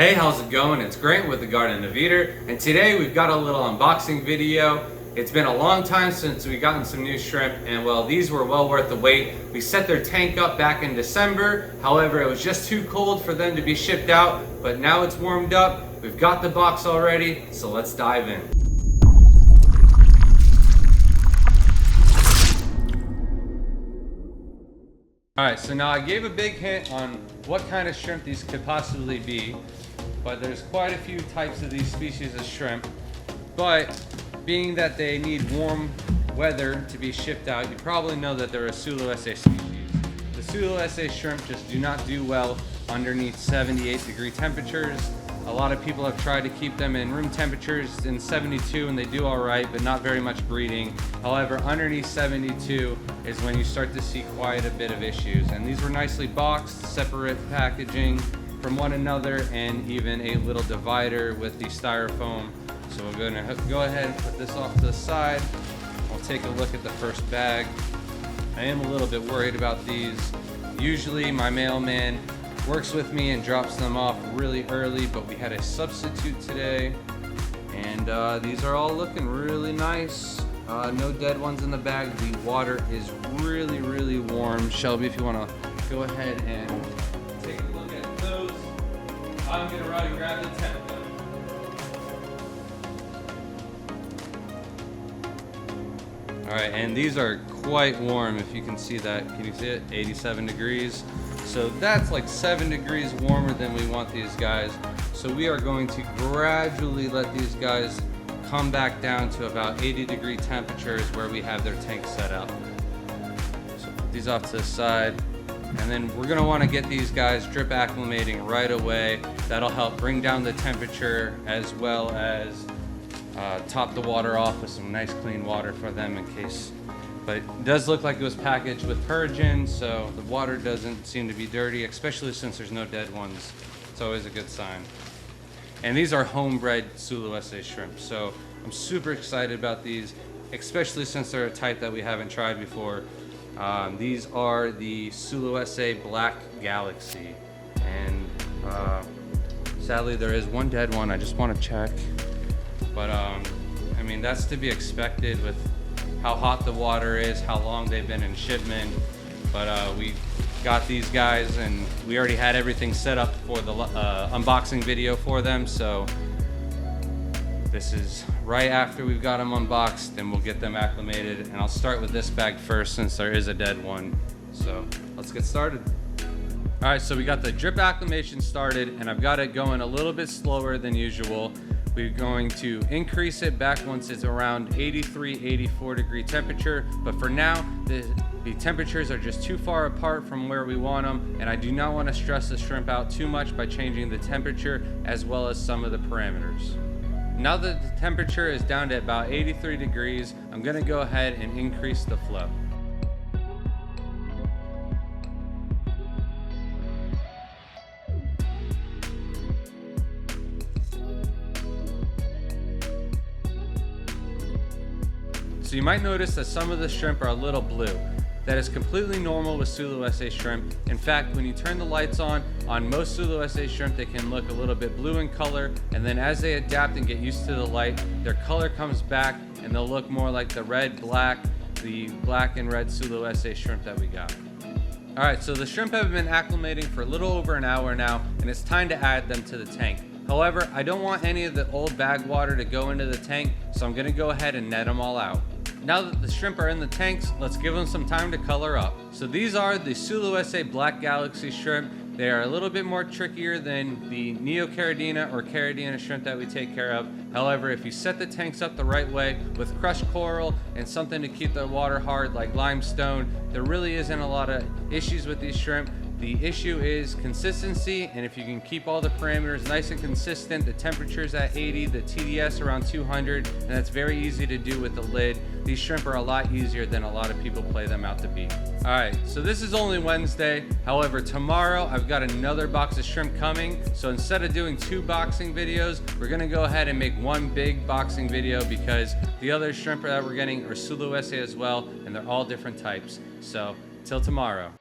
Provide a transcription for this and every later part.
Hey, how's it going? It's Grant with the Garden of Eater, and today we've got a little unboxing video. It's been a long time since we gotten some new shrimp, and well, these were well worth the wait. We set their tank up back in December. However, it was just too cold for them to be shipped out, but now it's warmed up. We've got the box already, so let's dive in. Alright, so now I gave a big hint on what kind of shrimp these could possibly be, but there's quite a few types of these species of shrimp. But being that they need warm weather to be shipped out, you probably know that they're a Sulawesi species. The Sulawesi shrimp just do not do well underneath 78-degree temperatures. A lot of people have tried to keep them in room temperatures in 72 and they do all right, but not very much breeding. However, underneath 72 is when you start to see quite a bit of issues. And these were nicely boxed, separate packaging from one another, and even a little divider with the styrofoam. So we're going to go ahead and put this off to the side. I'll take a look at the first bag. I am a little bit worried about these. Usually my mailman works with me and drops them off really early, but we had a substitute today, and these are all looking really nice. No dead ones in the bag. The water is really warm. Shelby, if you want to go ahead and take a look at those, I'm going to run and grab the temp gun. Alright, and these are quite warm, if you can see that. Can you see it? 87 degrees. So that's like 7 degrees warmer than we want these guys. So we are going to gradually let these guys come back down to about 80-degree temperatures where we have their tank set up. So put these off to the side. And then we're gonna wanna get these guys drip acclimating right away. That'll help bring down the temperature as well as top the water off with some nice clean water for them in case. But it does look like it was packaged with Purgen, so the water doesn't seem to be dirty, especially since there's no dead ones. It's always a good sign. And these are homebred Sulawesi shrimp, so I'm super excited about these, especially since they're a type that we haven't tried before. These are the Sulawesi Black Galaxy, and sadly there is one dead one. I just want to check, but I mean, that's to be expected with how hot the water is, how long they've been in shipment. But we got these guys and we already had everything set up for the unboxing video for them. So this is right after we've got them unboxed, and we'll get them acclimated. And I'll start with this bag first since there is a dead one. So let's get started. All right, so we got the drip acclimation started, and I've got it going a little bit slower than usual. We're going to increase it back once it's around 83, 84 degree temperature. But for now, the temperatures are just too far apart from where we want them, and I do not want to stress the shrimp out too much by changing the temperature as well as some of the parameters. Now that the temperature is down to about 83 degrees, I'm going to go ahead and increase the flow. So you might notice that some of the shrimp are a little blue. That is completely normal with Sulawesi shrimp. In fact, when you turn the lights on most Sulawesi shrimp, they can look a little bit blue in color, and then as they adapt and get used to the light, their color comes back and they'll look more like the the black and red Sulawesi shrimp that we got. All right, so the shrimp have been acclimating for a little over an hour now, and it's time to add them to the tank. However, I don't want any of the old bag water to go into the tank, so I'm gonna go ahead and net them all out. Now that the shrimp are in the tanks, let's give them some time to color up. So these are the Sulawesi Black Galaxy shrimp. They are a little bit more trickier than the Neocaridina or Caridina shrimp that we take care of. However, if you set the tanks up the right way with crushed coral and something to keep the water hard like limestone, there really isn't a lot of issues with these shrimp. The issue is consistency, and if you can keep all the parameters nice and consistent, the temperature's at 80, the TDS around 200, and that's very easy to do with the lid. These shrimp are a lot easier than a lot of people play them out to be. All right, so this is only Wednesday. However, tomorrow I've got another box of shrimp coming. So instead of doing 2 boxing videos, we're gonna go ahead and make 1 big boxing video because the other shrimp that we're getting are Sulawesi as well, and they're all different types. So till tomorrow.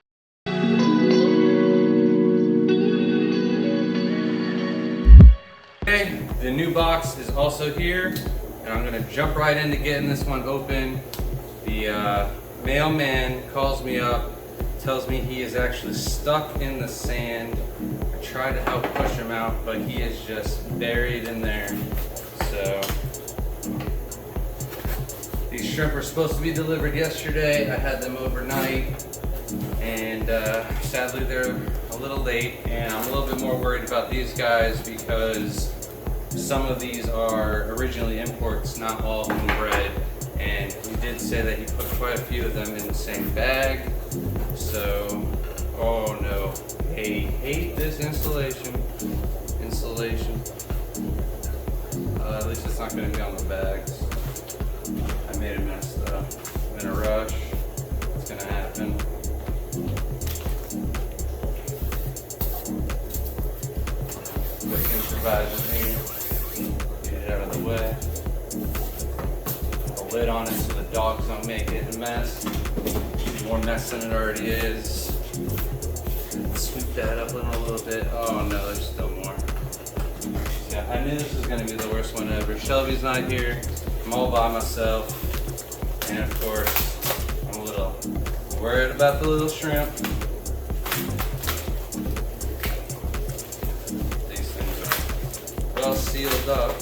Okay, the new box is also here, and I'm gonna jump right into getting this one open. The mailman calls me up, tells me he is actually stuck in the sand. I tried to help push him out, but he is just buried in there. So these shrimp were supposed to be delivered yesterday. I had them overnight, and sadly they're a little late, and I'm a little bit more worried about these guys because some of these are originally imports, not all homebred, and he did say that he put quite a few of them in the same bag. So, oh no, I hate this insulation. At least it's not going to be on the bags. I made a mess though. I'm in a rush. It's going to happen. Quick improvising here. Get it out of the way. Put a lid on it so the dogs don't make it a mess. More mess than it already is. Sweep that up in a little bit. Oh no, there's still more. Yeah, I knew this was going to be the worst one ever. Shelby's not here. I'm all by myself. And of course, I'm a little worried about the little shrimp. These things are well sealed up.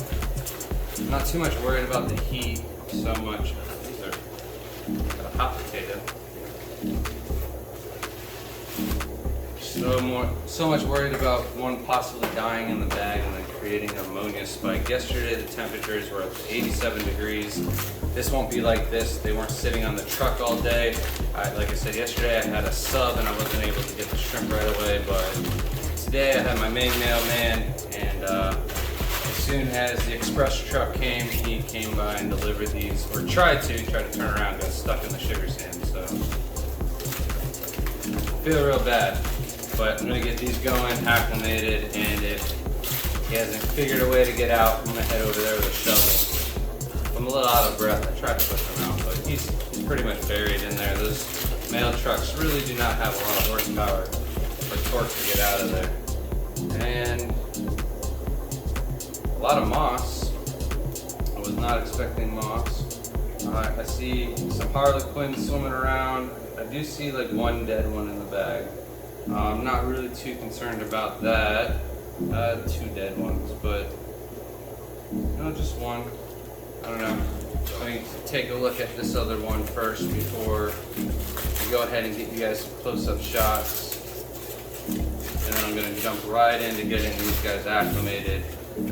I'm not too much worried about the heat so much. These are a hot potato. So much worried about one possibly dying in the bag and then creating an ammonia spike. Yesterday the temperatures were up to 87 degrees. This won't be like this. They weren't sitting on the truck all day. Like I said yesterday, I had a sub and I wasn't able to get the shrimp right away, but today I had my main mailman, and as soon as the express truck came, he came by and delivered these, or tried to turn around, got stuck in the sugar sand, so feel real bad. But I'm gonna get these going, acclimated, and if he hasn't figured a way to get out, I'm gonna head over there with a shovel. I'm a little out of breath. I tried to push him out, but he's pretty much buried in there. Those mail trucks really do not have a lot of horsepower or torque to get out of there. And a lot of moss. I was not expecting moss. I see some harlequins swimming around. I do see like one dead one in the bag. I'm not really too concerned about that. Two dead ones, but no, just one. I don't know. Let me take a look at this other one first before we go ahead and get you guys some close-up shots. And then I'm going to jump right into getting these guys acclimated.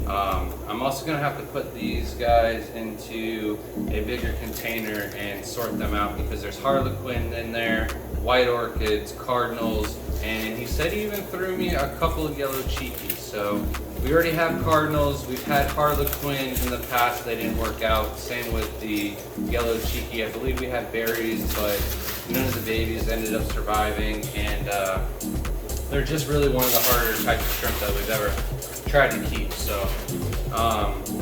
I'm also going to have to put these guys into a bigger container and sort them out because there's harlequin in there, white orchids, cardinals, and he said he even threw me a couple of yellow cheekies. So we already have cardinals. We've had harlequin in the past. They didn't work out. Same with the yellow cheeky. I believe we had berries, but none of the babies ended up surviving, and they're just really one of the harder types of shrimp that we've ever tried to keep. So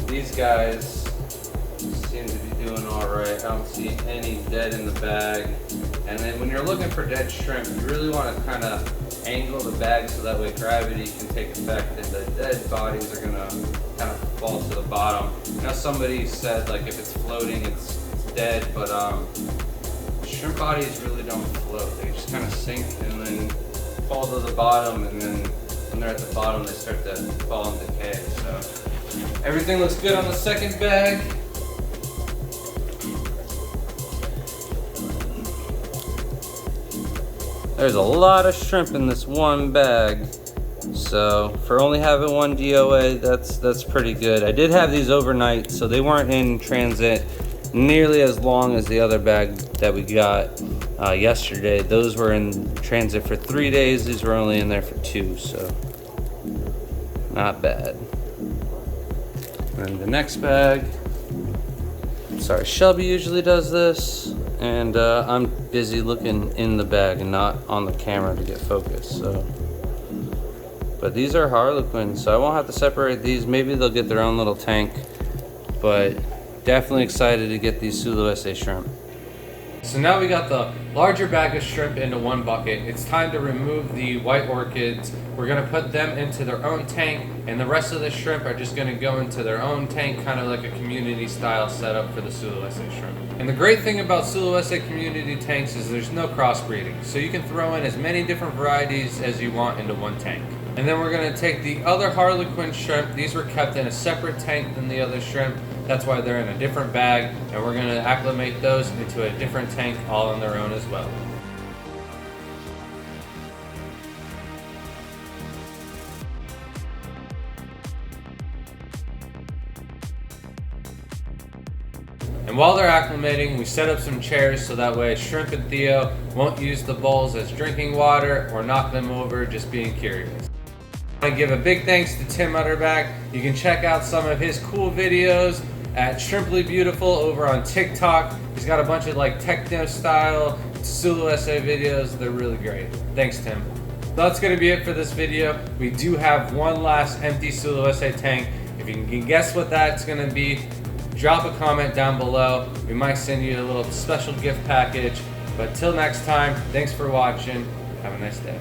these guys seem to be doing all right. I don't see any dead in the bag. And then when you're looking for dead shrimp, you really want to kind of angle the bag so that way gravity can take effect and the dead bodies are going to kind of fall to the bottom. Now somebody said like if it's floating it's dead, but shrimp bodies really don't float. They just kind of sink and then fall to the bottom, and then when they're at the bottom they start to fall and decay. So everything looks good on the second bag. There's a lot of shrimp in this one bag, so for only having one DOA, that's pretty good. I did have these overnight, so they weren't in transit nearly as long as the other bag that we got yesterday. Those were in transit for 3 days. These were only in there for 2, so not bad. And the next bag, sorry, Shelby usually does this, and I'm busy looking in the bag and not on the camera to get focused. So, but these are harlequins, so I won't have to separate these. Maybe they'll get their own little tank, but definitely excited to get these Sulawesi shrimp. So now we got the larger bag of shrimp into one bucket. It's time to remove the white orchids. We're gonna put them into their own tank, and the rest of the shrimp are just gonna go into their own tank, kind of like a community style setup for the Sulawesi shrimp. And the great thing about Sulawesi community tanks is there's no crossbreeding. So you can throw in as many different varieties as you want into one tank. And then we're gonna take the other Harlequin shrimp. These were kept in a separate tank than the other shrimp. That's why they're in a different bag, and we're gonna acclimate those into a different tank all on their own as well. And while they're acclimating, we set up some chairs so that way Shrimp and Theo won't use the bowls as drinking water or knock them over just being curious. I want to give a big thanks to Tim Utterback. You can check out some of his cool videos at Shrimply Beautiful over on TikTok. He's got a bunch of like techno style Sulawesi videos. They're really great. Thanks, Tim. So that's going to be it for this video. We do have one last empty Sulawesi tank. If you can guess what that's going to be, drop a comment down below. We might send you a little special gift package. But till next time, thanks for watching. Have a nice day.